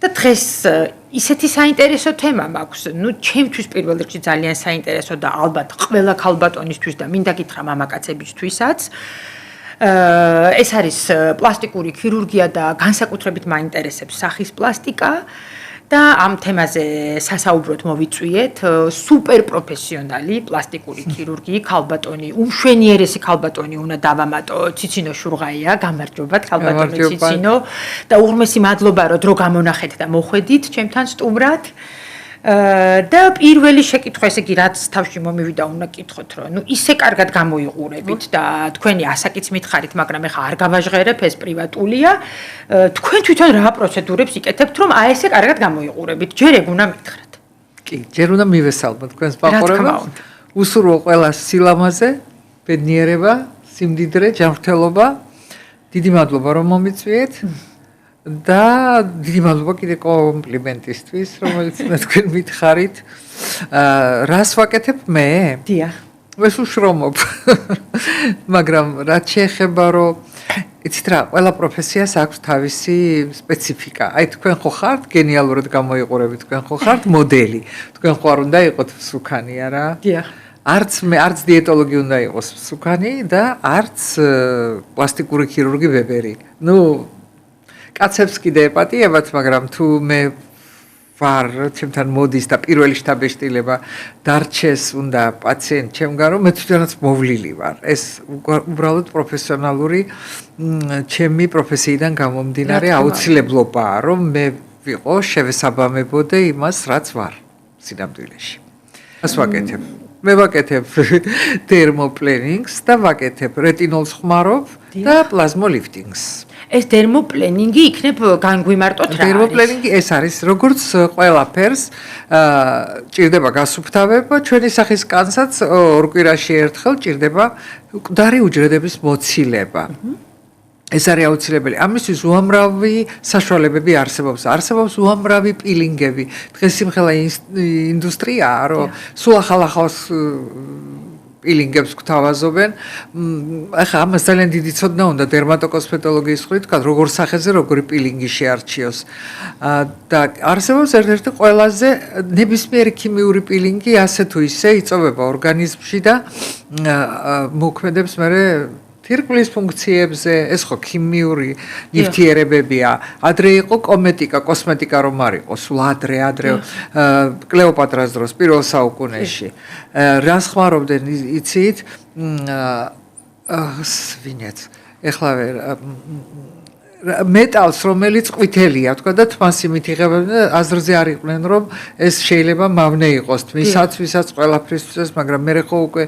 და დღეს ისეთი საინტერესო თემა მაქვს. ნუ ჩემთვის პირველ რიგში ძალიან საინტერესო და ალბათ ყველა ქალბატონისთვის და მინდა გითხრა მამაკაცებისთვისაც. ეს არის პლასტიკური ქირურგია და განსაკუთრებით მაინტერესებს სახის პლასტიკა. და ამ თემაზე სასაუბროდ მოვიწვიეთ სუპერ პროფესიონალი პლასტიკური ქირურგი ქალბატონი უმშვენიერესი ქალბატონი უნდა დავამატო ციცინო შურღაია გამარჯობათ ქალბატონი ციცინო და უღრმესი მადლობა რომ დრო გამონახეთ და მოხვედით ჩემთან სტუმრად და პირველი შეკითხვა ესე იგი რაც თავში მომივიდა უნდა გკითხოთ რომ ნუ ისე კარგად გამოიყურებით და თქვენი ასაკიც მითხარით მაგრამ ეხა არ გავაჟღერებ ეს პრივატულია თქვენ თვითონ რა პროცედურებს იკეთებთ რომ აი ესე კარგად გამოიყურებით ჯერ ეგ უნდა მითხრათ კი ჯერ უნდა მივესალმოთ თქვენს მაყურებელს უსურვო ყველას სილამაზე ბედნიერება სიმდიდრე ჯანმრთელობა დიდი მადლობა რომ მომიწვიეთ და დიდი მადლობა კიდე კომპლიმენტისთვის, რომელიც მე თქვენ მითხარით. რას ვაკეთებ მე? დიახ. ეს უშრომობ. მაგრამ რაც შეეხება რომ იცით რა, ყველა პროფესიას აქვს თავისი სპეციფიკა. აი თქვენ ხო ხართ გენიალურად გამოიყურებით, თქვენ ხო ხართ მოდელი. თქვენ ხო არ უნდა იყოთ სუქანი არა? დიახ. არც დიეტოლოგი უნდა იყოს სუქანი და არც პლასტიკური ქირურგი ვებერი. ნუ კაცებს კიდე ეპატიებათ, მაგრამ თუ მე ვარ ჩემთან მოდის და პირველი შთაბეჭდილება დარჩეს უნდა პაციენტ ჩემგან რომ მე თვითონაც მოვლილი ვარ. ეს უბრალოდ პროფესიონალური ჩემი პროფესიიდან გამომდინარე აუცილებლობაა, რომ მე ვიყო შევესაბამებოდე იმას, რაც ვარ სინამდვილეში. ასე ვაკეთებ. მე ვაკეთებ თერმოპლენინგს და ვაკეთებ რეტინოლს ხმარობ და პლაზმოლიფტინგს. ეს დერმოპლენინგი იქნებ განგვიმარტოთ რა არის? დერმოპლენინგი ეს არის, როგორც ყველაფერს ჭირდება გასუფთავება, ჩვენი სახის კანსაც ორ კვირაში ერთხელ ჭირდება მკვდარი უჯრედების მოცილება. ეს არის აუცილებელი. ამისთვის უამრავი საშუალებები არსებობს. არსებობს უამრავი პილინგები. დღეს სიმხელა ინდუსტრიაა, რომ სულ ახალ-ახალ პილინგებს გვთავაზობენ. ახლა ამას ძალიან დიდი ცოდნა უნდა დერმატოკოსმეტოლოგიის ხვით, თქვა როგორ სახეზე როგორი პილინგი შეარჩიოს. და არსებობს ერთ-ერთი ყველაზე ნებისმიერი ქიმიური პილინგი ასე თუ ისე იწოვება ორგანიზმში და მოქმედებს მერე თირკმლის ფუნქციებზე, ეს ხო ქიმიური ნივთიერებებია. ადრე იყო კოსმეტიკა რომ არ იყო, სულ ადრე კლეოპატრას დროს პირველ საუკუნეში. რას ხმარობდნენ იცით? ვინაც ეხლა მეტალს რომელიც ყვითელია თქვა და თმას იმით იღებდნენ და აზრზე არ იყვნენ რომ ეს შეიძლება მავნე იყოს თმისაც ვისაც ყველაფრისთვის მაგრამ მე ხო უკვე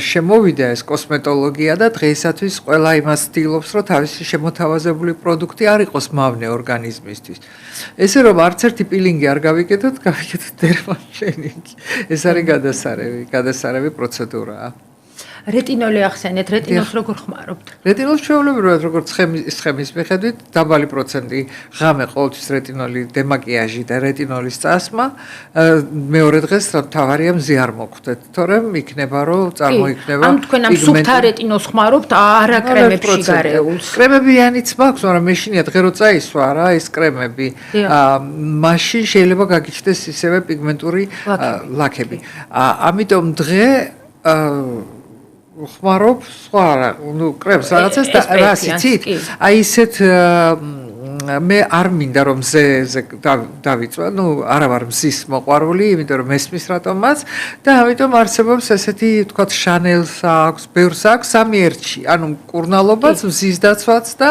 შემოვიდა ეს კოსმეტოლოგია და დღეისათვის ყველა იმას ცდილობს რომ თავისი შემოთავაზებული პროდუქტი არ იყოს მავნე ორგანიზმისთვის ესე რომ არც ერთი პილინგი არ გავიკეთოთ დერმოპლენინგი ეს არის გადასარევი პროცედურაა რეტინოლი ახსენეთ, რეტინოლს როგორ ხმარობთ? რეტინოლს ჩვეულებრივად როგორც სხემის მიხედვით დაბალი პროცენტი ღამე ყოველთვის რეტინოლი დემაკიაჟი და რეტინოლის წასმა მეორე დღეს თავარია მზე არ მოხვდეთ, თორემ იქნება რომ წარმოიქმნება ამ თქვენ ამ სუფთა რეტინოლს ხმარობთ არა კრემებში გარეულს. კრემებიანიც მაქვს, მაგრამ მე შინია დღე რო წაისვა რა ეს კრემები მაშინ შეიძლება გაგიჩნდეს ისევე პიგმენტური ლაქები. ამიტომ დღე ხმარობ სხვა ნუ კრემს რაღაცას და რას იცით? აი ისეთ მე არ მინდა რომ მზეზე დავიწვა, ნუ არა ვარ მზის მოყვარული, იმიტომ რომ მესმის რატომაც და ამიტომ არსებობს ესეთი თქვათ შანელს აქვს, ბევრს აქვს სამი ერთში, ანუ მკურნალობაც, მზის დაცვაც და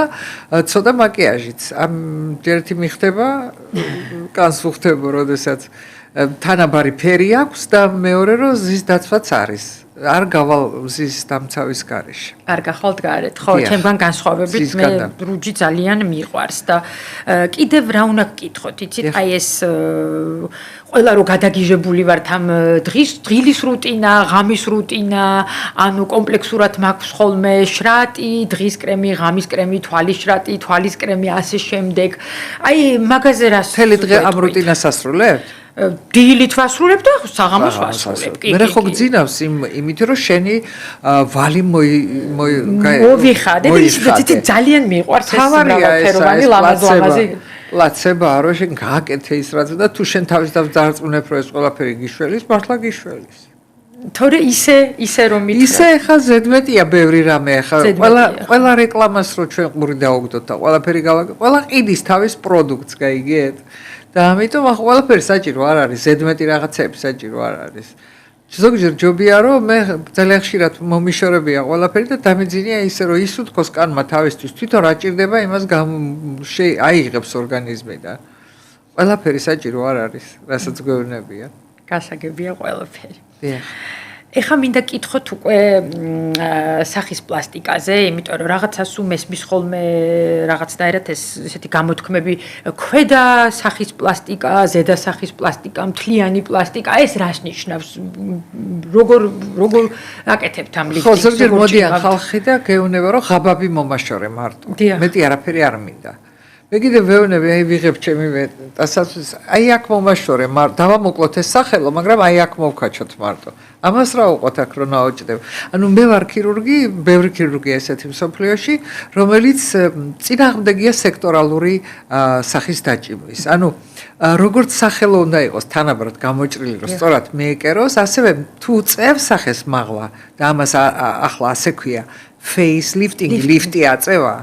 ცოტა მაკიაჟიც. ამ ერთი მიხდება, კანს უხდება, როდესაც თანაბარი ფერი აქვს და მეორე რომ მზის დაცვაც არის. არ გავალ მზის დამცავის გარეშე. არ გახვალთ გარეთ. ხო, ჩემგან განსხვავებით მე რუჯი ძალიან მიყვარს და კიდევ რა უნდა გკითხოთ, იცით, აი ეს ყველა რო გადაგიჟებული ვართ ამ დღის რუტინა, ღამის რუტინა, ანუ კომპლექსურად მაქვს ხოლმე შრატი, დღის კრემი, ღამის კრემი, თვალის შრატი, თვალის კრემი, ასე შემდეგ. აი მაგაზე რა მთელი დღე ამ რუტინას ასრულებთ? დილით ვასრულებ და საღამოს ვასრულებ. მე ხო გძინავს იმით რომ შენი ვალი მოვიხადე და ისეთი ძალიან მიყვარს ეს მრავალფეროვანი ლამაზი პლაცებაა, რომ შენ გააკეთე ის რაც და თუ შენ თავის თავს დარწმუნებ, რომ ეს ყველაფერი გიშველის, მართლა გიშველის. თორე ისე რომ მითხრა. ისე ხა ზედმეტია ბევრი რამე ხა ყველა რეკლამას რო ჩვენ ყური დაუგდოთ და ყველაფერი ყველა ყიდის თავის პროდუქტს გაიგეთ და ამიტომ ახ ყველაფერი საჭირო არ არის ზედმეტი რაღაცები საჭირო არ არის ზოგჯერ ჯობია რომ მე ძალიან ხშირად მომიშორებია ყველაფერი და დამეძინია ისე რომ ის უთქოს კანმა თავისთვის თვითონ რა ჭირდება იმას აიღებს ორგანიზმი და ყველაფერი საჭირო არ არის რასაც გვეუბნებიან გასაგებია ყველაფერი დიახ ეხა მინდა კითხოთ უკვე სახის პლასტიკაზე, იმიტომ რომ რაღაცას უმესმის ხოლმე რაღაცნაირად ეს ესეთი გამოთქმები ქვედა სახის პლასტიკა, ზედა სახის პლასტიკა, მთლიანი პლასტიკა, ეს რას ნიშნავს? როგორ აკეთებთ ამ ლიფტინგს? ხო, ზოგჯერ მოდიან ხალხი და გეუბნება რომ ღაბაბი მომაშორე მარტო. მეტი არაფერი არ მინდა. მე კიდე ვეუბნები, აი ვიღებ ჩემი დასასრულს, აი აქ მომაშორე, დავამოკლოთ ეს სახელო, მაგრამ აი აქ მოვქაჩოთ მარტო. ამას რა უყოთ აქ რო ნაოჭდებ. ანუ მე ვარ ქირურგი, ბევრი ქირურგია ესეთი მსოფლიოში, რომელიც წინააღმდეგია სექტორალური სახის დაჭიმვის. ანუ როგორც სახელო უნდა იყოს თანაბრად გამოჭრილი, რომ სწორად მიეკეროს, ასევე თუ წევს სახეს მაღლა და ამას ახლა ასე ქვია facelift ლიფტი აწევა.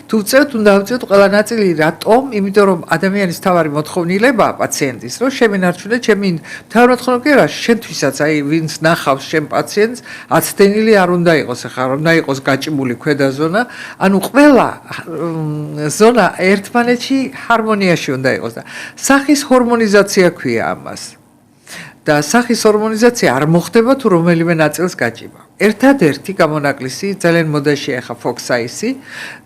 თუ წევთ, უნდა ავწევთ ყველა ნაწილი რატომ? იმიტომ რომ ადამიანის თავარი მოთხოვნილებაა პაციენტის, რომ შემენარჩუნე ჩემი თავი მოთხოვნა კი არა, შენთვისაც აი ვინც ნახავს შენ პაციენტს, აცდენილი არ უნდა იყოს, ახლა უნდა იყოს გაჭიმული ქვედა ზონა, ანუ ყველა ზონა ერთმანეთში ჰარმონიაში უნდა იყოს და სახის ჰორმონიზაცია ქვია ამას. და სახის ჰორმონიზაცია არ მოხდება თუ რომელიმე ნაწილს გაჭიმა. ერთადერთი გამონაკლისი ძალიან მოდაშია ხა ფოქსაისი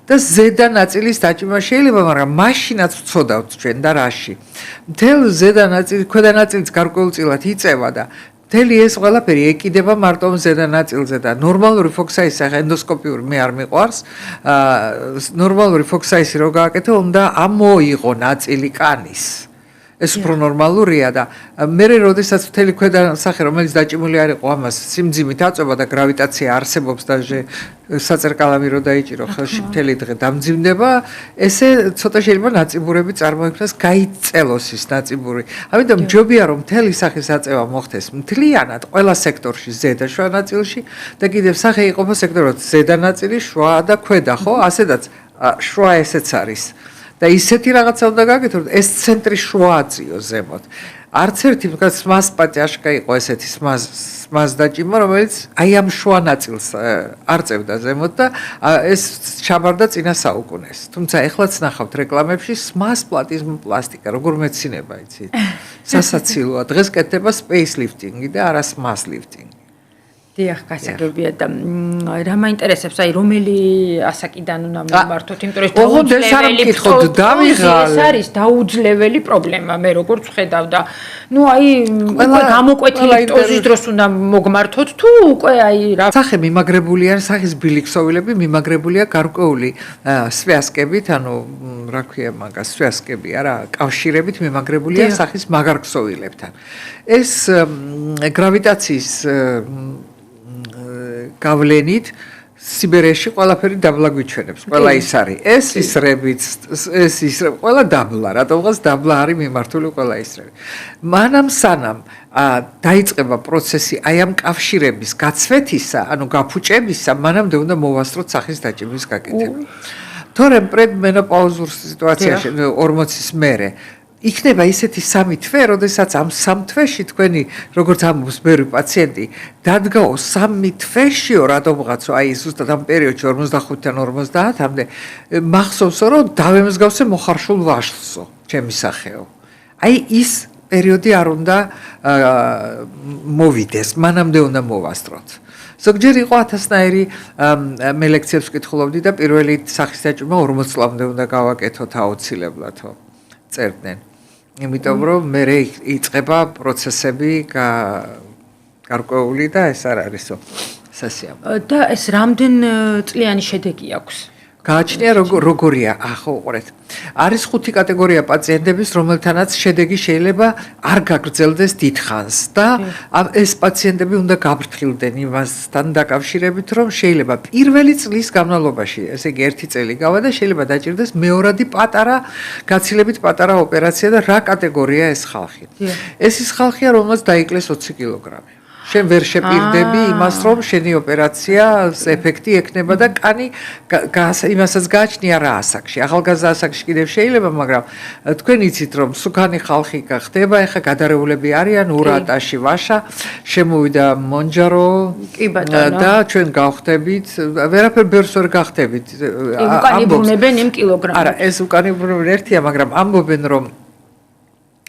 და ზედა ნაწილის დაჭიმა შეიძლება, მაგრამ მაშინაც ვწოდავთ ჩვენ და რაში. მთელ ზედა ნაწილი, ქვედა ნაწილიც გარკვეულწილად იწევა და მთელი ეს ყველაფერი ეკიდება მარტო ზედა ნაწილზე და ნორმალური ფოქსაისი ხა ენდოსკოპიური მე არ მიყვარს. ნორმალური ფოქსაისი რო გააკეთო, უნდა ამოიღო ნაწილი კანის. ეს უფრო ნორმალურია და მე როდესაც მთელი ქვედა სახე რომელიც დაჭიმული არ იყო ამას სიმძიმით აწובה და გრავიტაცია არსებობს და საწერკალამი რო დაიჭირო ხელში მთელი დღე დამძიმდება ესე ცოტა შეიძლება ნაწიბურები წარმოიქმნას გაიწელოს ის ნაწიბური ამიტომ ჯობია რომ მთელი სახის აწევა მოხდეს მთლიანად ყველა სექტორში ზედა შუა ნაწილში და კიდევ სახე იყოფა სექტორად ზედა ნაწილი შუა და ქვედა ხო ასედაც შუა ესეც არის და ისეთი რაღაცა უნდა გაკეთოთ, ეს ცენტრი შუა აწიო ზემოთ. არც ერთი მსმას პატიაშკა იყო ესეთი მსმას დაჭიმა, რომელიც აი ამ შუა ნაწილს არწევდა ზემოთ და ეს ჩაბარდა წინა საუკუნეს. თუმცა ეხლაც ნახავთ რეკლამებში მსმას პლასტიკა, როგორ მეცინება იცი. სასაცილოა. დღეს კეთდება space lifting-ი და არა smash lifting-ი. დიახ, გასაგებია და რა მაინტერესებს, აი რომელი ასაკიდან უნდა მოვმართოთ, იმიტომ რომ ეს არის დაუძლეველი პრობლემა, მე როგორც ვხედავ და ნუ აი უკვე გამოკვეთილი ტოზის დროს უნდა მოგმართოთ თუ უკვე აი რა სახე მიმაგრებულია, სახის ბილიქსოვილები მიმაგრებულია გარკვეული სვიასკებით, ანუ რა ქვია მაგას, სვიასკები არა, კავშირებით მიმაგრებულია სახის მაგარქსოვილებთან. ეს გრავიტაციის გავლენით სიბერეში ყველაფერი დაბლა გვიჩვენებს. ყველა ის არის. ეს ისრებიც, ეს ისრები, ყველა დაბლა, რატომღაც დაბლა არის მიმართული ყველა ისრები. მანამ სანამ დაიწყება პროცესი აი ამ კავშირების გაცვეთისა, ანუ გაფუჭებისა, მანამდე უნდა მოვასწროთ სახის დაჭიმვის გაკეთება. თორემ პრედმენოპაუზურ სიტუაციაში 40-ის მერე იქნება ისეთი სამი თვე, როდესაც ამ სამ თვეში თქვენი, როგორც ამბობს ბევრი პაციენტი, დადგაო სამი თვეშიო რატომღაცო, აი ზუსტად ამ პერიოდში 45-დან 50-მდე მახსოვსო, რომ დავემსგავსე მოხარშულ ვაშლსო, ჩემი სახეო. აი ის პერიოდი არ უნდა მოვიდეს, მანამდე უნდა მოვასწროთ. ზოგჯერ იყო 1000-ნაირი მე ლექციებს ვკითხულობდი და პირველი სახის დაჭიმა 40 წლამდე უნდა გავაკეთოთ აუცილებლადო. წერდნენ. იმიტომ რომ მე იწყება პროცესები გარკვეული და ეს არ არისო სასიამოვნო. და ეს რამდენ წლიანი შედეგი აქვს? გააჩნია როგორია ახო უყურეთ. არის 5 კატეგორია პაციენტების, რომელთანაც შედეგი შეიძლება არ გაგრძელდეს დიდხანს და ეს პაციენტები უნდა გაფრთხილდნენ იმასთან დაკავშირებით, რომ შეიძლება პირველი წლის განმავლობაში, ესე იგი 1 წელი გავა და შეიძლება დაჭირდეს მეორადი პატარა, გაცილებით პატარა ოპერაცია და რა კატეგორია ეს ხალხი. ეს ის ხალხია, რომელსაც დაიკლეს 20 კილოგრამი. შენ ვერ შეპირდები იმას, რომ შენი ოპერაციას ეფექტი ექნება და კანი იმასაც გააჩნია რა ასაკში. ახალგაზრდა ასაკში კიდევ შეიძლება, მაგრამ თქვენ იცით, რომ სუქანი ხალხი ხდება, ეხა გადარეულები არიან, ურატაში ვაშა, შემოვიდა მონჯარო და ჩვენ გავხდებით, ვერაფერ ბერს ვერ გახდებით. უკანი ბრუნებენ იმ კილოგრამებს. არა, ეს უკანი ბრუნებენ ერთია, მაგრამ ამბობენ, რომ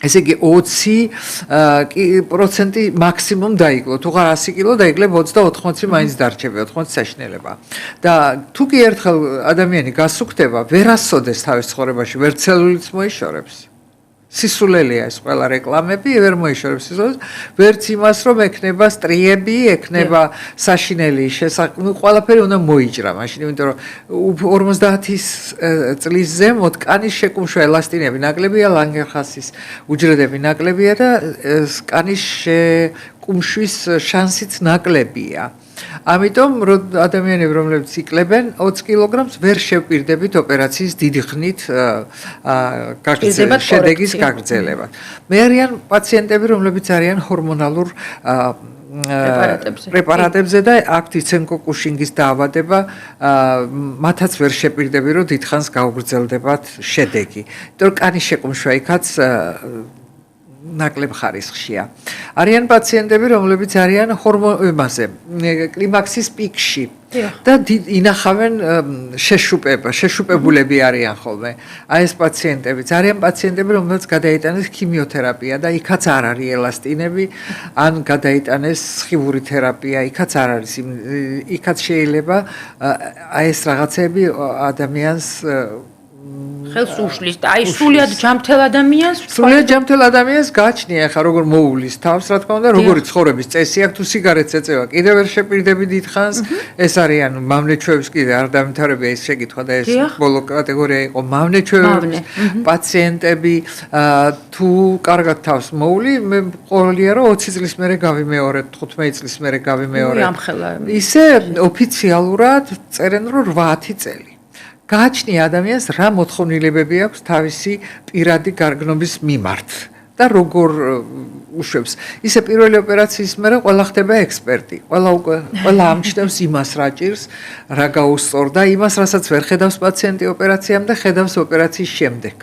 ესე იგი 20% მაქსიმუმ დაიკლო. თუ ხარ 100 კილო დაიკლებ 20-80 მაინც დარჩება, 80 საშინელება. და თუ კი ერთხელ ადამიანი გასუქდება, ვერ ასოდეს თავის ცხოვრებაში, ვერ ცელულიც მოიშორებს. სისულელია ეს ყველა რეკლამები, ვერ მოიშორებს სისულელს, ვერც იმას, რომ ექნება სტრიები, ექნება საშინელი ნუ ყველაფერი უნდა მოიჭრა მაშინ, იმიტომ რომ 50 წლის ზემოთ კანის შეკუმშვა ელასტინები ნაკლებია, ლანგერჰასის უჯრედები ნაკლებია და კანის შეკუმშვის შანსიც ნაკლებია. ამიტომ ადამიანები, რომლებიც იკლებენ 20 კილოგრამს, ვერ შევპირდებით ოპერაციის დიდი ხნით შედეგის გაგრძელებად. მე არიან პაციენტები, რომლებიც არიან ჰორმონალურ პრეპარატებზე და აქვთ იცენკო-კუშინგის დაავადება, მათაც ვერ შეპირდები, რომ დიდხანს გაუგრძელდებათ შედეგი. იმიტომ რომ კანის შეკუმშვა იქაც ნაკლებ ხარისხშია. არიან პაციენტები, რომლებიც არიან კლიმაქსის პიკში და ინახავენ შეშუპებულები არიან ხოლმე. აი ეს პაციენტებიც არიან პაციენტები, რომელსაც გადაიტანეს ქიმიოთერაპია და იქაც არ არის ელასტინები, ან გადაიტანეს სხივური თერაპია, იქაც არ არის, იქაც შეიძლება აი ეს რაღაცები ადამიანს ხელს უშლის და აი სულიად ჯამთელ ადამიანს გააჩნია ხა როგორ მოუვლის თავს, რა თქმა უნდა, როგორი ცხოვრების წესი აქვს, თუ სიგარეტს ეწევა, კიდევ ვერ შეპირდები დიდხანს, ეს არიან მავნეჩვევებს კიდე არ დამთავრებია ეს შეკითხვა და ეს ბოლო კატეგორია იყო მავნეჩვევების პაციენტები, თუ კარგად თავს მოული, მე ყოველია რომ 20 წლის მერე გავიმეორებ, 15 წლის მერე გავიმეორებ. ისე ოფიციალურად წერენ რომ 8 წელი. გააჩნია ადამიანს რა მოთხოვნილებები აქვს თავისი პირადი გარგნობის მიმართ და როგორ უშვებს. ისე პირველი ოპერაციის მერე ყველა ხდება ექსპერტი. ყველა ამჩნევს იმას რა ჭირს, რა გაუსწორდა, იმას რასაც ვერ ხედავს პაციენტი ოპერაციამდე, ხედავს ოპერაციის შემდეგ.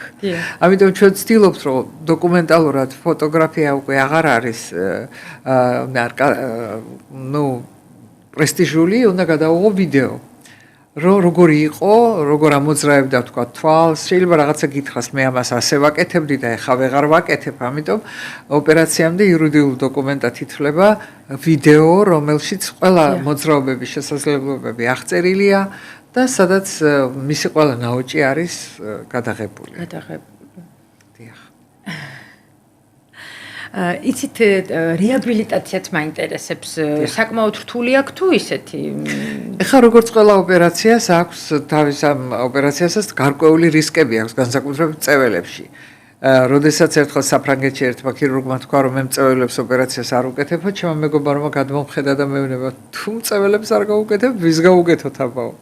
ამიტომ ჩვენ ვცდილობთ, რომ დოკუმენტალურად ფოტოგრაფია უკვე აღარ არის პრესტიჟული, უნდა გადავიღო ვიდეო. როგორი იყო, როგორ ამოძრავებდა თქვა თვალს, შეიძლება რაღაცა გითხრას, მე ამას ასე ვაკეთებდი და ეხლა ვეღარ ვაკეთებ, ამიტომ ოპერაციამდე იურიდიულ დოკუმენტად ითვლება ვიდეო, რომელშიც ყველა მოძრაობების შესაძლებლობები აღწერილია და სადაც მისი ყველა ნაოჭი არის გადაღებული. დიახ. იცით რეაბილიტაციაც მაინტერესებს, საკმაოდ რთული აქვს თუ ისეთი? ეხლა როგორც ყველა ოპერაციას აქვს თავის ამ ოპერაციასაც გარკვეული რისკები აქვს, განსაკუთრებით წეველებში. როდესაც ერთხელ საფრანგეთში ერთმა ქირურგმა თქვა, რომ მე მწეველებს ოპერაციას არ უკეთებო, ჩემო მეგობარმა გადმომხედა და მეუბნება, თუ მწეველებს არ გაუკეთებ, ვის გაუკეთოთ აბაო.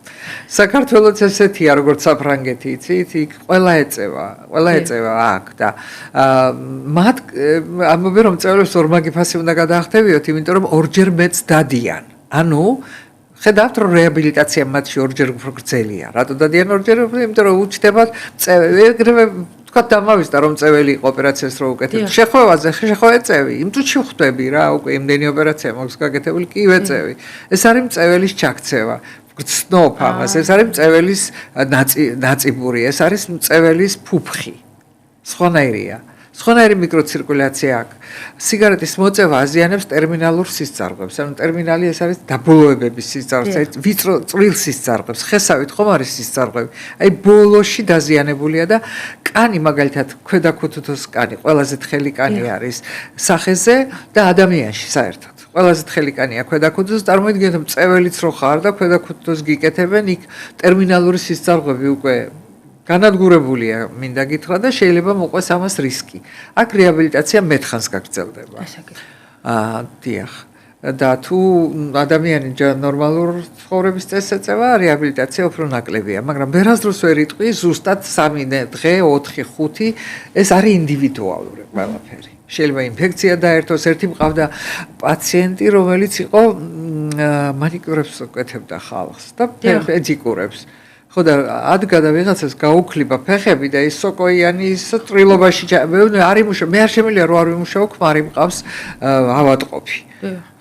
საქართველოც ესეთია, როგორც საფრანგეთი, იცით, იქ ყველა ეწევა აქ და მათ ამბობენ, რომ მწეველებს ორმაგი ფასი უნდა გადაახტევიოთ, იმიტომ რომ ორჯერ მეც დადიან. ანუ ხედავთ, რომ რეაბილიტაცია მათში ორჯერ უფრო გრძელია. რატო დადიან ორჯერ? იმიტომ რომ უჩნდებათ მწეველი დამავიწყდა რომ წეველი იყო ოპერაციას რო უკეთებ. შეხვევაზე ეწევი, იმ წუთში ხვდები რა, უკვე იმდენი ოპერაცია მაქვს გაკეთებული, კი ვეწევი. ეს არის მწეველის ჩაქცევა. გრძნობ ამას, ეს არის მწეველის ნაწიბური, ეს არის მწეველის ფუფხი. სხვანაირია. სხვანაირი მიკროცირკულაცია აქვს. სიგარეტის მოწევა აზიანებს ტერმინალურ სისწარღვებს. ანუ ტერმინალი ეს არის დაბოლოებების სისწარღვე, ვიწრო წვრილ სისწარღვებს. ხესავით ხომ არის სისწარღვები. აი ბოლოში დაზიანებულია და კანი მაგალითად ქვედა ქუთუთოს კანი, ყველაზე თხელი კანი არის სახეზე და ადამიანში საერთოდ. ყველაზე თხელიკანია ქვედაქუძოს, წარმოიდგინეთ, წეველიც რო ხარ და ქვედაქუძოს გიკეთებენ, იქ ტერმინალური სისწრაფეები უკვე განადგურებულია, მინდა გითხრა და შეიძლება მოყვეს ამას რისკი. აქ რეაბილიტაცია მეთხანს გაგრძელდება. დიახ. და თუ ადამიანი ნორმალურ ცხოვრების წესს ეწევა, რეაბილიტაცია უფრო ნაკლებია, მაგრამ ვერასდროს ვერ იტყვი ზუსტად 3 დღე, 4, 5, ეს არის ინდივიდუალური ყველაფერი. შეიძლება ინფექცია დაერთოს, ერთი მყავდა პაციენტი, რომელიც იყო მანიკიურებს უკეთებდა ხალხს და პედიკურებს. ხო და ადგა და ვიღაცას გაუქლიბა ფეხები და ის სოკოიანი ის წრილობაში არ იმუშავა, მე არ შემიძლია რო არ ვიმუშაო, ქმარი მყავს ავატყოფი.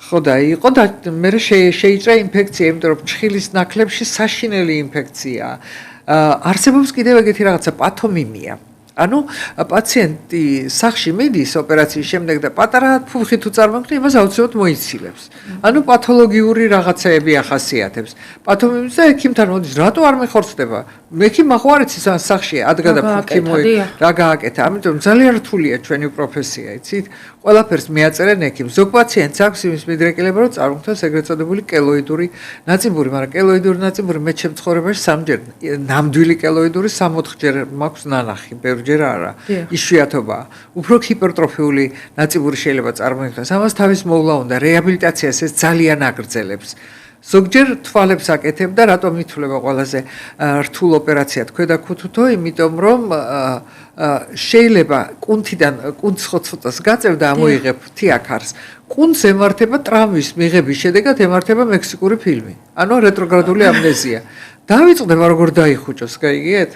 ხო და იყო და მე შეიჭრა ინფექცია, იმიტომ რომ ჩხილის ნაკლებში საშინელი ინფექცია. არსებობს კიდევ ეგეთი რაღაცა პათომიმია. ანუ პაციენტი სახლში მიდის ოპერაციის შემდეგ და პატარა ფუხი თუ წარმოგხდი, იმას აუცილებლად მოიცილებს. ანუ პათოლოგიური რაღაცეები ახასიათებს. პათომიმია ექიმთან მოდის, რატო არ მეხორცდება? ექიმმა ხო არ იცის ან სახლში ადგა და ფუხი რა გააკეთა. ამიტომ ძალიან რთულია ჩვენი პროფესია, იცით? ყველაფერს მიაწერენ ექიმს. ზოგ პაციენტს აქვს იმის მიდრეკილება, რომ წარმოქმნას ეგრეთ წოდებული კელოიდური ნაწიბური, მაგრამ კელოიდური ნაწიბური მე ჩემ ცხოვრებაში 3-ჯერ, ნამდვილი კელოიდური 3-4ჯერ მაქვს ნანახი, ბევრჯერ არა. იშვიათობაა. უფრო ჰიპერტროფიული ნაწიბური შეიძლება წარმოიქმნას. ამას თავის მოვლა უნდა, რეაბილიტაციას ეს ძალიან აგრძელებს. ზოგჯერ თვალებს აკეთებ და რატომ ითვლება ყველაზე რთულ ოპერაციად ქვედაქუთუთო, იმიტომ რომ შეიძლება კუნთიდან კუნთს ხოცოტას გაწევ და ამოიღებ თიაქარს. კუნთს ემართება ტრამვის მიღების შედეგად ემართება მექსიკური ფილმი. ანუ რეტროგრადული ამნეზია. დავიწყდება როგორ დაიხუჭოს, გაიგეთ?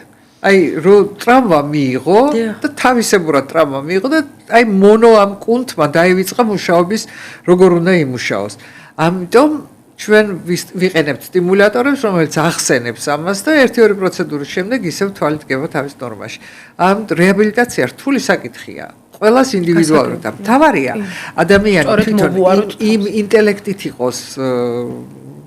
აი რო ტრამვა მიიღო და თავისებურად ტრამვა მიიღო და აი მონო ამ კუნთმა დაივიწყა მუშაობის როგორ უნდა იმუშაოს. ამიტომ ჩვენ ვიყენებთ სტიმულატორებს, რომელიც ახსენებს ამას და 1-2 პროცედურის შემდეგ ისევ თვალი დგება თავის ნორმაში. ამ რეაბილიტაცია რთული საკითხია. ყველას ინდივიდუალურად და მთავარია ადამიანი თვითონ იმ ინტელექტით იყოს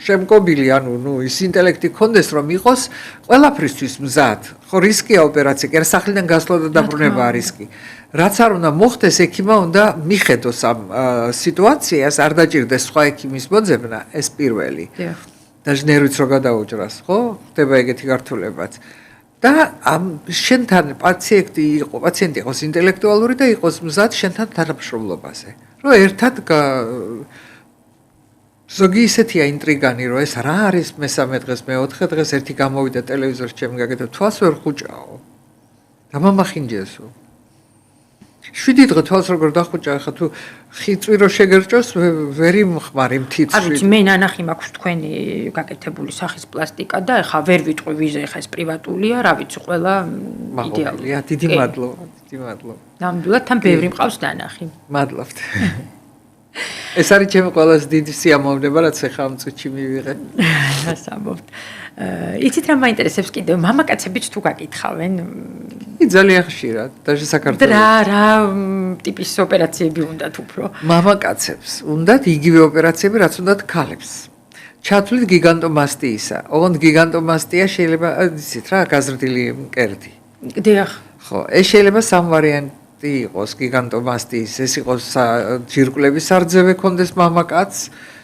შემკობილი, ანუ ის ინტელექტი ქონდეს, რომ იყოს ყველაფრისთვის მზად. ხო, რისკია ოპერაცია, კი არა სახლიდან გასვლა და დაბრუნება რისკი. რაც არ უნდა მოხდეს, ექიმმა უნდა მიხედოს ამ სიტუაციას, არ დაჭირდეს სხვა ექიმის მოძებნა, ეს პირველი. და ნერვიც რო გადაუჭრას, ხო? ხდება ეგეთი გართულებაც. და ამ შენთან პაციენტი იყოს ინტელექტუალური და იყოს მზად შენთან თანამშრომლობაზე. რომ ერთად ზოგი ისეთია ინტრიგანი, რომ ეს რა არის მესამე დღეს, მეოთხე დღეს ერთი გამოვიდა ტელევიზორში ჩემი გაკეთდა, თვალს ვერ ხუჭაო. დამამახინჯესო. 7 დღე თვალს როგორ დახუჭა, ხა თუ ხიწვი რო შეგერჭოს, ვერ იმხმარი მთიც. არ ვიცი, მე ნანახი მაქვს თქვენი გაკეთებული სახის პლასტიკა და ეხა ვერ ვიტყვი ვიზე, ეხა ეს პრივატულია, რა ვიცი, ყველა იდეალურია. დიდი მადლობა, დიდი მადლობა. ნამდვილად თან ბევრი მყავს დანახი. მადლობთ. ეს არის ჩემი ყველაზე დიდი სიამოვნება, რაც ეხა ამ წუთში მივიღე. რას ამბობთ? იცით რა მაინტერესებს კიდევ, მამაკაცებიც თუ გაკითხავენ? ძალიან ხშირად, даже საქართველოში. რა ტიპის ოპერაციები უნდათ უფრო? მამაკაცებს უნდათ იგივე ოპერაციები, რაც უნდათ ქალებს. ჩათვლით გიგანტომასტიისა. ოღონდ გიგანტომასტია შეიძლება, იცით რა, გაზრდილი მკერდი. დიახ. ხო, ეს შეიძლება სამ ვარიანტი იყოს გიგანტომასტიის, ეს იყოს ჯირკვლების სარძევე კონდეს მამაკაცს,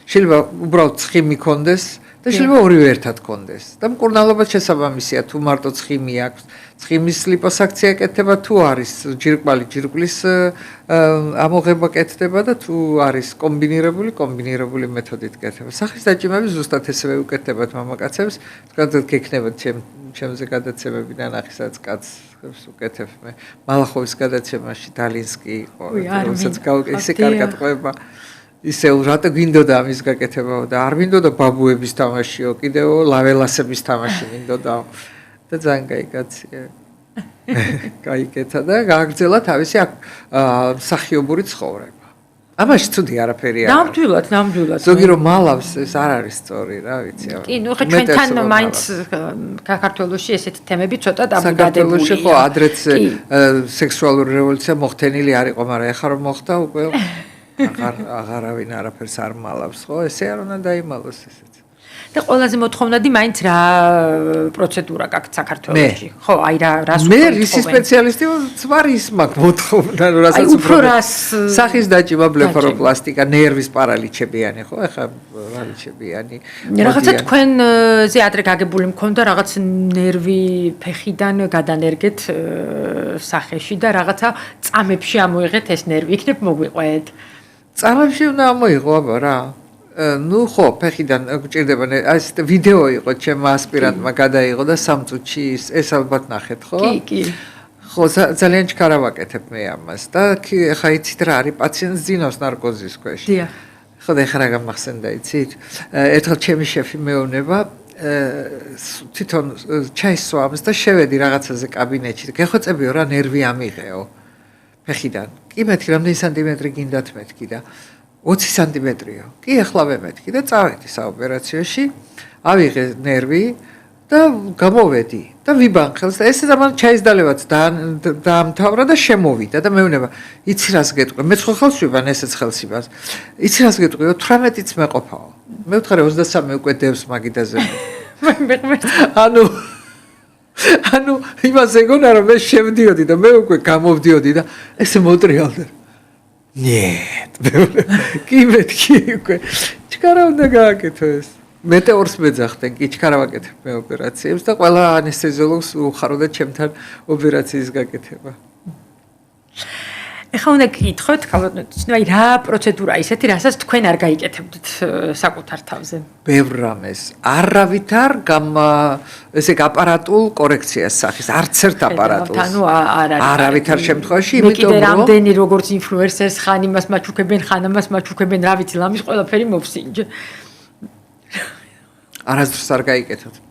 შეიძლება უბრალოდ ცხიმი კონდეს და შეიძლება ორივე ერთად კონდეს. და მკურნალობაც შესაბამისია, თუ მარტო ცხიმი აქვს, ცხიმის ლიპოსაქცია კეთდება, თუ არის ჯირკვლის ამოღება კეთდება და თუ არის კომბინირებული მეთოდით კეთდება. სახის დაჭიმები ზუსტად ესევე უკეთდებათ მამაკაცებს, თქვათ გექნებათ ჩემზე გადაცემები ნანახისაც კაცს უკეთებ მე. მალახოვის გადაცემაში დალინსკი იყო, რომელსაც ისე კარგად ყვება. ისე რატო გვინდოდა ამის გაკეთება და არ მინდოდა ბაბუების თამაშიო, კიდევ ლაველასების თამაში მინდოდა და ძალიან გაიგაცია. გაიგეთა და გააგრძელა თავისი მსახიობური ცხოვრება. ამაში ცუდი არაფერი არ არის. ნამდვილად. ზოგი რომ მალავს, ეს არ არის სწორი, რა ვიცი. კი, ნუ ხა ჩვენთან მაინც საქართველოში ესეთი თემები ცოტა დაბუდებულია. საქართველოში ხო ადრეც სექსუალური რევოლუცია მოხდენილი არ იყო, მაგრამ ეხლა რომ მოხდა უკვე აღარავინ არაფერს არ მალავს, ხო? ესე არ უნდა დაიმალოს ესეც. და ყველაზე მოთხოვნადი მაინც რა პროცედურა გაქვს საქართველოში. ხო, აი რას მე რისი სპეციალისტი ვარ ის მაქვს მოთხოვნა, რასაც უფრო რას სახის დაჭიმა, ბლეფაროპლასტიკა, ნერვის პარალიჩებიანი, ხო, ეხლა პარალიჩებიანი. რაღაცა თქვენზე ადრე გაგებული მქონდა რაღაც ნერვი ფეხიდან გადანერგეთ სახეში და რაღაცა წამებში ამოიღეთ ეს ნერვი, იქნებ მოგვიყვეთ. წამებში უნდა ამოიღო აბა რა. ნუ ხო, ფეხიდან გჭირდება ეს ვიდეო იყო ჩემმა ასპირანტმა გადაიღო და 3 წუთში ეს ალბათ ნახეთ, ხო? კი. ხო, ძალიან ჩქარა ვაკეთებ მე ამას და ხა იცით რა არის პაციენტს ძინავს ნარკოზის ქვეშ. დიახ. ხო და ეხლა რა გამახსენდა იცით? ერთხელ ჩემი შეფი მეუბნება თვითონ ჩაის სვამს და შევედი რაღაცაზე კაბინეტში და გეხვეწებიო რა ნერვი ამიღეო ფეხიდან. კი მეთქი რამდენი სანტიმეტრი გინდათ მეთქი და 20 სანტიმეტრიო. კი ახლავე მეთქი და წავედი საოპერაციოში, ავიღე ნერვი და გამოვედი და ვიბანხელს და ესე დამან ჩაისდალებაც დაამთავრა და შემოვიდა და მეუბნება, იცი რას გეტყვი? მე ხალხს ვიბან ესეც ხელს იბანს. იცი რას გეტყვი? 18-იც მეყოფაო. მე ვთხარი 23 უკვე დევს მაგიდაზე. ანუ იმას ეგონა რომ მე შევდიოდი და მე უკვე გამოვდიოდი და ესე მოტრიალდა. Нет, კი მეთქი უკვე. ჩქარა უნდა გააკეთო ეს. მეტეორს მეძახდნენ, კი ჩქარა ვაკეთებ მე ოპერაციებს და ყველა ანესთეზიოლოგს უხარო და ჩემთან ოპერაციის გაკეთება. ეხლა უნდა გითხოთ, ქალბატონო, აი რა პროცედურა ისეთი, რასაც თქვენ არ გაიკეთებდით საკუთარ თავზე? ბევრ რამეს. არავითარ ესე აპარატულ კორექციას სახის, არც ერთ აპარატულს. ანუ არ არის. არავითარ შემთხვევაში, იმიტომ რომ კიდე რამდენი როგორც ინფლუენსერს ხან იმას მაჩუქებენ, ხან ამას მაჩუქებენ, რა ვიცი, ლამის ყველაფერი მოვსინჯე. არასდროს არ გაიკეთოთ.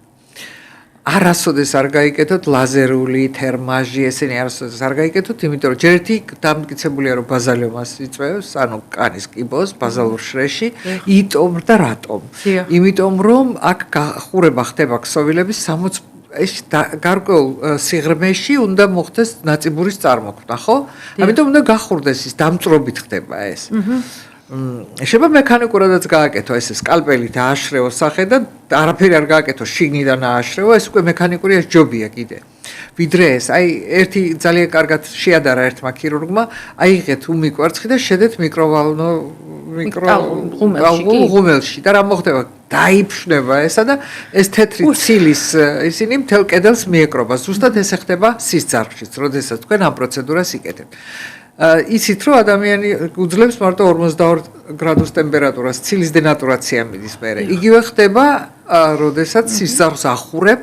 არასოდეს არ გაიკეთოთ ლაზერული, თერმაჟი, ესენი არასოდეს არ გაიკეთოთ, იმიტომ რომ ჯერ ერთი დამტკიცებულია რომ ბაზალიომას იწვევს, ანუ კანის კიბოს, ბაზალურ შრეში, იტომ და რატომ? იმიტომ რომ აქ გახურება ხდება ქსოვილების 60 ეს გარკვეულ სიღრმეში უნდა მოხდეს ნაწიბურის წარმოქმნა, ხო? ამიტომ უნდა გახურდეს ის დამწრობით ხდება ეს. შეიძლება მექანიკურადაც გააკეთო ეს სკალპელით ააშრეო სახე და არაფერი არ გააკეთო შიგნიდან ააშრეო ეს უკვე მექანიკურია ჯობია კიდე ვიდრე ეს აი ერთი ძალიან კარგად შეადარა ერთმა ქირურგმა აიღეთ უმიკვარცხი და შედეთ მიკროღუმელში და რა მოხდება დაიფშნება ესა და ეს თეთრი ცილის ისინი მთელ კედელს მიეკრობა ზუსტად ეს ხდება სისწარხშიც როდესაც თქვენ ამ პროცედურას იკეთებთ იცით რომ ადამიანი უძლებს მარტო 42 გრადუს ტემპერატურას ცილის დენატურაცია მიდის მერე იგივე ხდება როდესაც სისწარს ახურებ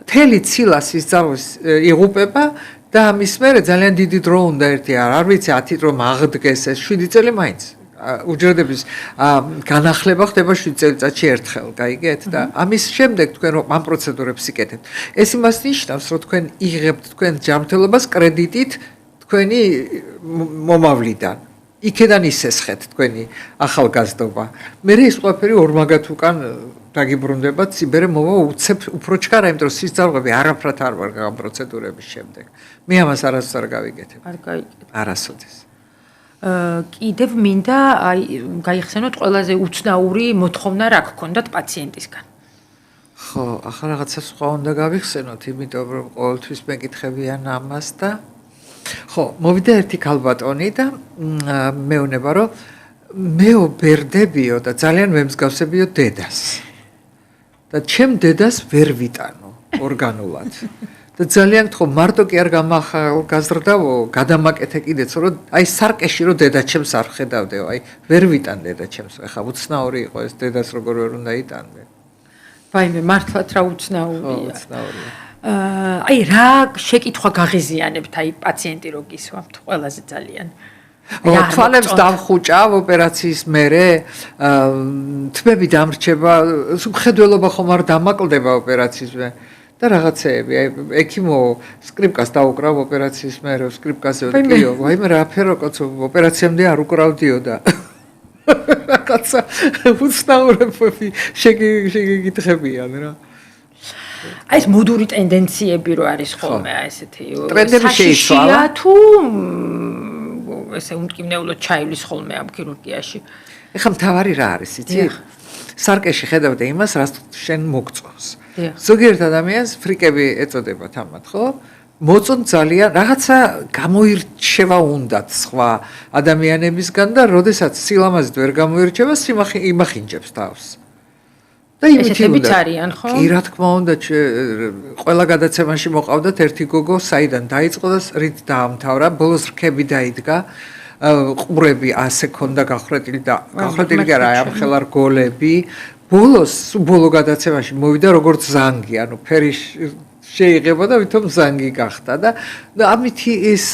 მთელი ცილა სისწარს იღუპება და ამის მერე ძალიან დიდი დრო უნდა ერთი არ ვიცი 10 დრო აღდგეს ეს 7 წელი მაინც უჯრედების განახლება ხდება 7 წელიწადში ერთხელ გაიგეთ და ამის შემდეგ თქვენ რომ ამ პროცედურებს იკეთებთ ეს იმას ნიშნავს რომ თქვენ იღებთ თქვენ ჯანმრთელობას კრედიტით თქვენი მომავლიდან იქედან ისესხეთ თქვენი ახალგაზრდობა მე ის ყველაფერი ორმაგად უკან დაგიბრუნდება ციბერე მოვა უცებ უფრო ჩქარა იმიტომ რომ სისწავლები არაფრად არ ვარ ამ პროცედურების შემდეგ მე ამას არასოდეს არ გავიკეთებ არ გაიკეთებ არასოდეს კიდევ მინდა აი გაიხსენოთ ყველაზე უცნაური მოთხოვნა რა გქონდათ პაციენტისგან ხო ახლა რაღაცა სხვა უნდა გავიხსენოთ იმიტომ რომ ყოველთვის მეკითხებიან ამას და ხო, მოვიდა ერთი ქალბატონი და მეუბნება რომ მეუბერდებიო და ძალიან მემსგავსებიო დედას. და ჩემ დედას ვერ ვიტანო ორგანულად. და ძალიან გთხოვ, მარტო კი არ გამახალგაზრდავო, გადამაკეთე კიდეც რომ აი სარკეში რომ დედა ჩემს არ ხედავდეო, აი ვერ ვიტან დედა ჩემს. ახლა უცნაური იყო ეს დედას როგორ ვერ უნდა იტანდე. ვაიმე, მართლაც რა უცნაურია. ხო, უცნაურია. აი რა შეკითხვა გაღიზიანებთ აი პაციენტი რო გისვამთ ყველაზე ძალიან თვალებს დამხუჭა ოპერაციის მერე თმები დამრჩება ხედველობა ხომ არ დამაკლდება ოპერაციის მერე და რაღაცეები აი ექიმო სკრიპკას დაუკრავ ოპერაციის მერე სკრიპკაზე ვტკიო ვაიმე რა ფერო კაცო ოპერაციამდე არ უკრავდიო და რაღაცა უცნაურები შეგიკითხებიან რა აი ეს მოდური ტენდენციები რო არის ხოლმე აი ესეთი ტრენდები შეიცვალა თუ ესე უმკვნევლო ჩაივლის ხოლმე ამ ქირურგიაში ეხლა მთავარი რა არის იცი სარკეში ხედავდა იმას, რაც შენ მოგწონს. დიახ. ზოგიერთ ადამიანს ფრიკები ეწოდებათ ამათ, ხო? მოწონთ ძალიან რაღაცა გამოირჩევა უნდათ სხვა ადამიანებისგან და როდესაც სილამაზით ვერ გამოირჩევა, იმახინჯებს თავს. და ესეთებიც არიან, ხო? კი, რა თქმა უნდა, ყველა გადაცემაში მოყავდათ ერთი გოგო, საიდან დაიწყო და რით დაამთავრა, ბოლოს რქები დაიდგა, ყურები ასე ქონდა გახრეტილი და გახრეტილი კი არა, ამხელა რგოლები. ბოლო გადაცემაში მოვიდა როგორც ზანგი, ანუ ფერი შეიღება და ვითომ ზანგი გახდა და ამითი ის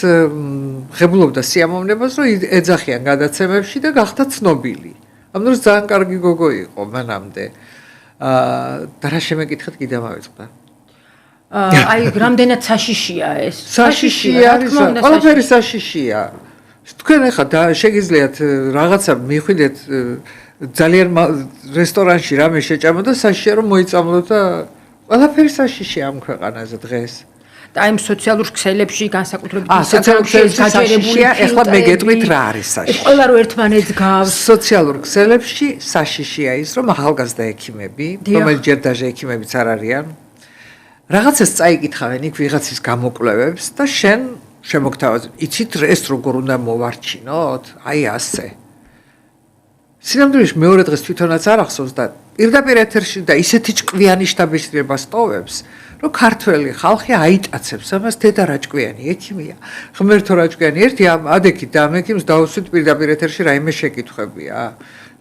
ღებულობდა სიამოვნებას, რომ ეძახიან გადაცემებში და გახდა ცნობილი. ამ დროს ძალიან კარგი გოგო იყო მანამდე. და რა შემეკითხეთ კიდე მოვიწყდა. აი, რამდენად საშიშია ეს? საშიშია არის, ყველაფერი საშიშია. თქვენ ახლა შეგიძლიათ რაღაცა მიხვიდეთ ძალიან რესტორანში რამე შეჭამო და საშიშია რომ მოიწამლოთ და ყველაფერი საშიშია ამ ქვეყანაზე დღეს. და აი სოციალურ ქსელებში განსაკუთრებით სოციალურ ქსელებში საშიშია, ახლა მე გეტყვით რა არის საშიში. ყველა რო ერთმანეთს გავს. სოციალურ ქსელებში საშიშია ის, რომ ახალგაზრდა ექიმები, რომელიც ჯერ დაჟე ექიმებიც არ არიან, რაღაცას წაიკითხავენ იქ ვიღაცის გამოკვლევებს და შენ შემოგთავაზებ, იცით ეს როგორ უნდა მოვარჩინოთ? აი ასე. სინამდვილეში მეორე დღეს თვითონაც არ ახსოვს და პირდაპირ ეთერში და ისეთი ჭკვიანი შთაბეჭდილება სტოვებს, რომ ქართველი ხალხი აიტაცებს ამას დედა რაჭკვიანი ექიმია. ღმერთო რაჭკვიანი ერთი ადექით და ამ ექიმს დაუსვით პირდაპირ ეთერში რაიმე შეკითხვებია.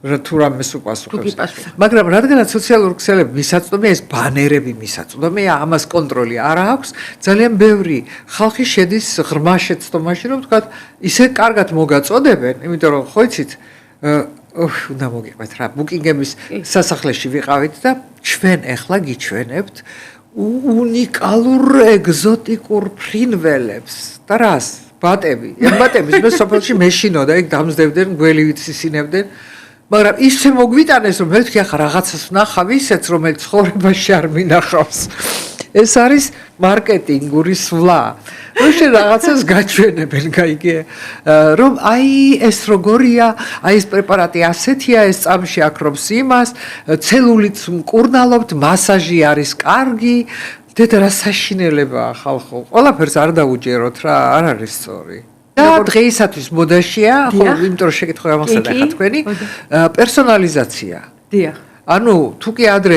თუ რამეს უპასუხებს. მაგრამ რადგანაც სოციალურ ქსელებში მისაწვდომია ეს ბანერები მისაწვდომია, ამას კონტროლი არ აქვს, ძალიან ბევრი ხალხი შედის ღრმა შეცდომაში, რომ თქვა ისე კარგად მოგაწოდებენ, იმიტომ რომ ხო იცით უნდა მოგიყვეთ რა, ბუკინგემის სასახლეში ვიყავით და ჩვენ ახლა გიჩვენებთ უნიკალურ ეგზოტიკურ ფრინველებს და რას? ბატები. ბატების მე სოფელში მეშინოდა, იქ დამზდებდნენ, გველი ვიცისინებდნენ. მაგრამ ისე მოგვიტანეს, რომ მე ვთქვი, ახლა რაღაცას ვნახავ ისეთს, რომელიც ცხოვრებაში არ მინახავს. ეს არის მარკეტინგური სვლა. რომ შენ რაღაცას გაჩვენებენ, გაიგე? რომ აი ეს როგორია, აი ეს პრეპარატი ასეთია, ეს წამში აქრობს იმას, ცელულით მკურნალობთ, მასაჟი არის კარგი. დედა რა საშინელებაა ხალხო. ყველაფერს არ დაუჯეროთ რა, არ არის სწორი. და დღეისათვის მოდაშია, ხო, იმიტომ რომ შეკითხვა ამასადა ხა თქვენი, პერსონალიზაცია. დიახ. ანუ თუ კი ადრე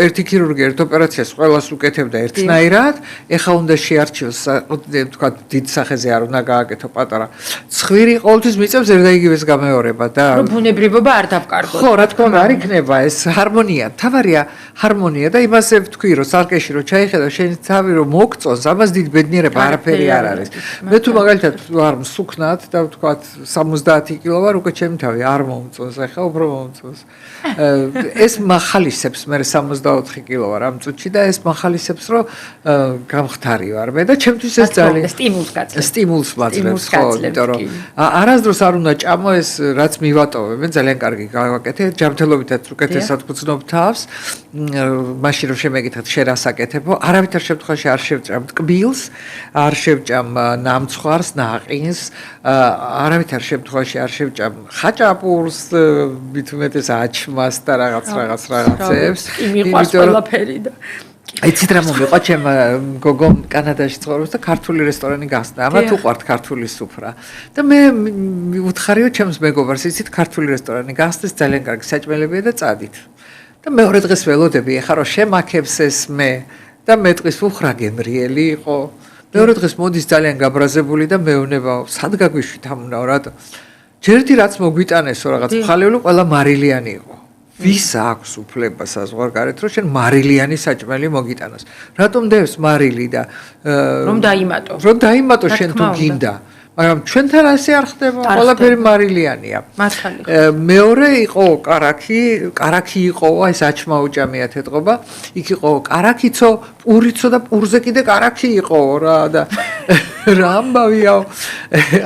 ერთი ქირურგი ერთ ოპერაციას ყველას უკეთებდა ერთნაირად, ეხლა უნდა შეარჩიოს, თქვა დიდ სახეზე არ უნდა გააკეთო პატარა. ცხვირი ყოველთვის მიწევს ერთ და იგივეს გამეორება და რომ ბუნებრივობა არ დავკარგოთ. ხო, რა თქმა უნდა, არ იქნება ეს ჰარმონია. თავარია ჰარმონია და იმასე ვთქვი, რომ სარკეში რო ჩაიხედა შენი თავი რომ მოგწონს, ამას დიდ ბედნიერება არაფერი არ არის. მე თუ მაგალითად არ მსუქნად და ვთქვა 70 კილო ვარ, უკვე ჩემი თავი არ მომწონს, ახლა უფრო მომწონს. ეს მახალისებს მე 64 კილო ვარ ამ წუთში და ეს მახალისებს რომ გამხდარი ვარ მე და ჩემთვის ეს ძალიან სტიმულს მაძლევს ხო იმიტომ რომ არასდროს არ უნდა ჭამო ეს რაც მივატოვე მე ძალიან კარგი გავაკეთე ჯანმრთელობითაც უკეთესად გძნობ თავს მაშინ რომ შემეკითხეთ შენ რას აკეთებო არავითარ შემთხვევაში არ შევჭამ ტკბილს არ შევჭამ ნამცხვარს ნაყინს არავითარ შემთხვევაში არ შევჭამ ხაჭაპურს მით უმეტეს აჩმას და რაღაცებს იმიყვარს ყველაფერი და იცით რა მომიყვა ჩემ გოგო კანადაში ცხოვრობს და ქართული რესტორანი გასწნა ამათ უყვართ ქართული სუფრა და მე უთხარიო ჩემს მეგობარს იცით ქართული რესტორანი გასწეს ძალიან კარგი საჭმელებია და წადით და მეორე დღეს ველოდები ეხა რომ შემაქებს ეს მე და მეტყვის უხრა გემრიელი იყო მეორე დღეს მოდის ძალიან გაბრაზებული და მეუბნება სად გაგვიშვით ამ უნდა რატო ჯერდი რაც მოგვიტანესო რაღაც ხალეული ყველა მარილიანი იყო ვის აქვს უფლება საზღვარგარეთ რომ შენ მარილიანი საჭმელი მოგიტანოს რატომ დევს მარილი და რომ დაიმატო შენ თუ გინდა მაგრამ ჩვენთან ასე არ ხდება ყველაფერი მარილიანია მეორე იყო კარაქი იყო ეს აჩმა უჭამიათ ეთყობა იქ იყო კარაქიცო პურიცო და პურზე კიდე კარაქი იყო რა და რა ამბავიო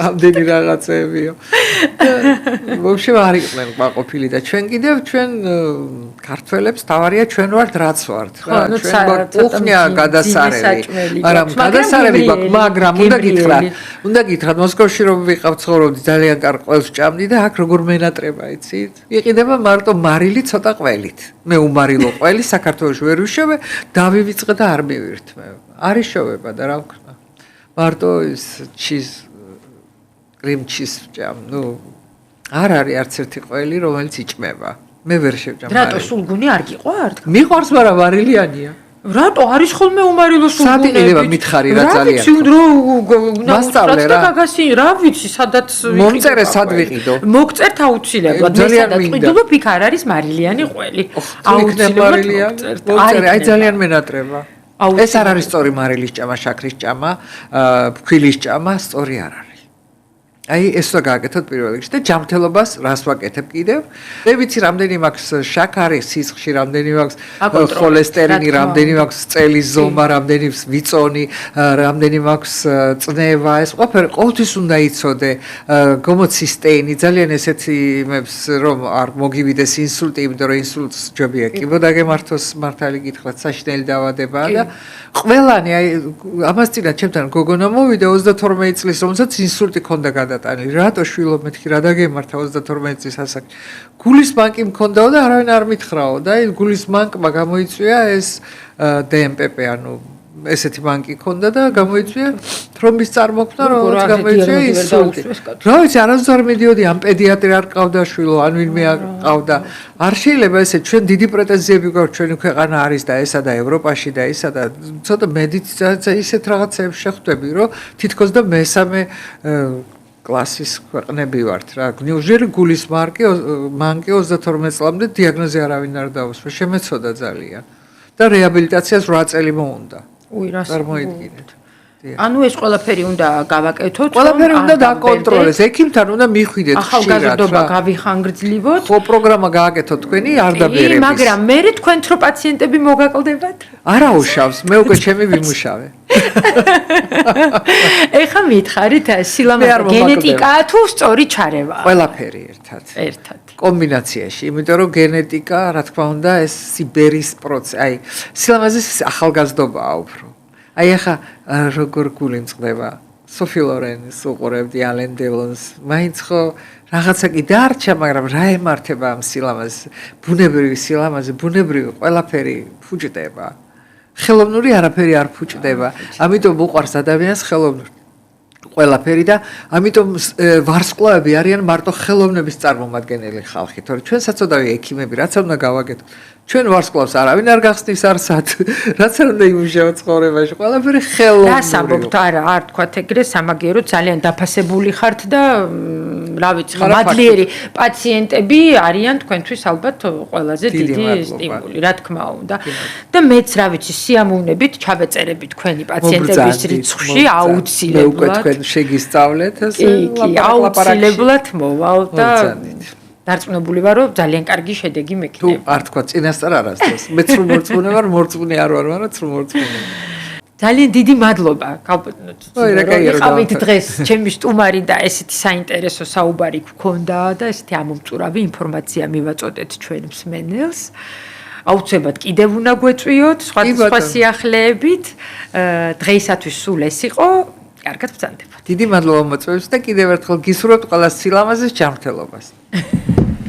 ამდენი რაღაცეებიო ვобще არ იყვნენ ყოფილი და ჩვენ კიდევ ჩვენ ქართველებს თავარია ჩვენ ვართ რაც ვართ რა ჩვენ გვაქვს კუხნია გადასარევი მაგრამ გადასარევი გვაქვს მაგრამ უნდა გითხრათ მოსკოვში რომ ვიყავ ცხოვრობდი ძალიან კარგ ყველს ჭამდი და აქ როგორ მენატრება იცით იყიდება მარტო მარილი ცოტა ყველით მე უმარილო ყველი საქართველოში ვერ ვიშოვე დავივიწყე და არ მივირთმე არ იშოვება და რა ვქნა მარტო ის ჩიზ კრიმ ჩიზ ჭამ ნუ არ არის არც ერთი ყველი რომელიც იჭმება მე ვერ შევჭამ რატო სულგუნი არ გიყვართ მიყვარს მაგრამ ვარილიანია რატო არის ხოლმე უმარილო სულგუნები სატიყილება მითხარი რა ძალიან მასწავლე რა გაგასი რა ვიცი სადაც მომწერე სად ვიყიდო მოგწერთ აუცილებლად მე სადაც ყიდულობ იქ არ არის მარილიანი ყველი აუცილებლად მომწერე აი ძალიან მენატრება ეს არ არის სწორი მარილის ჭამა შაქრის ჭამა ფქვილის ჭამა სწორი არ არის აი ეს უნდა გააკეთოთ პირველ რიგში და ჯანმრთელობას რას ვაკეთებ კიდევ? მე ვიცი რამდენი მაქვს შაქარი, სისხლში რამდენი მაქვს ხოლესტერინი, რამდენი მაქვს წელის ზომა, რამდენი ვიწონი, რამდენი მაქვს წნევა, ეს ყოველთვის უნდა იცოდე, გომოცისტეინი, ძალიან ესეთი იმებს რომ არ მოგივიდეს ინსულტი, იმიტომ რომ ინსულტს ჯობია კიბოდაგემართოს მართალი გითხრათ, საშინელი დაავადებაა და ყველანი აი ამას წინათ ჩემთან გოგონა მოვიდა 32 წლის, რომელსაც ინსულტი ჰქონდა გადატანილი. რატო შვილო მეთქი რა დაგემართა 32 წლის ასაკში. გულის ბანკი მქონდაო და არავინ არ მითხრაო და აი გულის ბანკმა გამოიწვია ეს DMPP ანუ ესეთი ბანკი ჰქონდა და გამოიწვია თრომბის წარმოქმნა რომელიც გამოიწვია ინსულტი. რა ვიცი არასდროს არ მიდიოდი ამ პედიატრი არ ყავდა შვილო ან ვინმე არ ყავდა. არ შეიძლება ესე ჩვენ დიდი პრეტენზიები გვაქვს ჩვენი ქვეყანა არის და ესა და ევროპაში და ესა და ცოტა მედიცინაზე ისეთ რაღაცებს შეხვდები რომ თითქოს და მესამე კლასის ქვეყნები ვართ რა. ნიუჟერი გულის მანკი 32 წლამდე დიაგნოზი არავინ არ დაუსვა. შემეცოდა ძალიან. და რეაბილიტაციას 8 წელი მოუნდა. წარმოიდგინეთ. ანუ ეს ყველაფერი უნდა გავაკეთოთ, ყველაფერი უნდა დაკონტროლდეს. ექიმთან უნდა მიხვიდეთ ხშირად. ახალგაზრდობა გავიხანგრძლივოთ. ხო პროგრამა გააკეთოთ თქვენი არ დაბერების. მაგრამ მე თქვენთ რო პაციენტები მოგაკლდებათ? არა უშავს, მე უკვე ჩემი ვიმუშავე. ეხა მითხარით სილამაზე გენეტიკაა თუ სწორი ჩარევა? ყველაფერი ერთად. კომბინაციაში, იმიტომ რომ გენეტიკა, რა თქმა უნდა, ეს სიბერის პროცესი, აი, სილამაზის ახალგაზრდობაა უფრო. აი ახლა როგორ გული მწყდება სოფი ლორენის უყურებდი ალენ დელონს მაინც ხო რაღაცა კი დარჩა მაგრამ რა ემართება ამ სილამაზს ბუნებრივი სილამაზე ბუნებრივი ყველაფერი ფუჭდება ხელოვნური არაფერი არ ფუჭდება ამიტომ უყვარს ადამიანს ხელოვნური ყველაფერი და ამიტომ ვარსკვლავები არიან მარტო ხელოვნების წარმომადგენელი ხალხი თორე ჩვენ საწოდავი ექიმები რაც უნდა გავაკეთოთ ჩვენ ვარსკვლავს არავინ არ გახსნის არსად რაც არ უნდა იმუშაო ცხოვრებაში ყველაფერი ხელოვნური რას ამბობთ არ თქვათ ეგრე სამაგიერო ძალიან დაფასებული ხართ და რა ვიცი მადლიერი პაციენტები არიან თქვენთვის ალბათ ყველაზე დიდი სტიმული რა თქმა უნდა და მეც რა ვიცი სიამოვნებით ჩავეწერები თქვენი პაციენტების რიცხვში აუცილებლად თქვენ შეგისწავლეთ ასე კი აუცილებლად მოვალ და დარწმუნებული ვარ რომ ძალიან კარგი შედეგი მექნება. თუ არ თქვა წინასწარ არასდროს. მეც რომ მორწმუნე ვარ, მორწმუნე არ ვარ, მაგრამ რომ მორწმუნე. ძალიან დიდი მადლობა. გავიყავით დღეს ჩემი სტუმარი და ესეთი საინტერესო საუბარი გქონდა და ესეთი ამომწურავი ინფორმაცია მივაწოდეთ ჩვენ მსმენელს. აუცილებლად კიდევ უნდა გვეწვიოთ სხვა სიახლეებით. დღეისათვის სულ ეს იყო. კარგად ბრძანდებათ. დიდი მადლობა მოწვევს და კიდევ ერთხელ გისურვებთ ყველა სილამაზეს ჯანმრთელობას.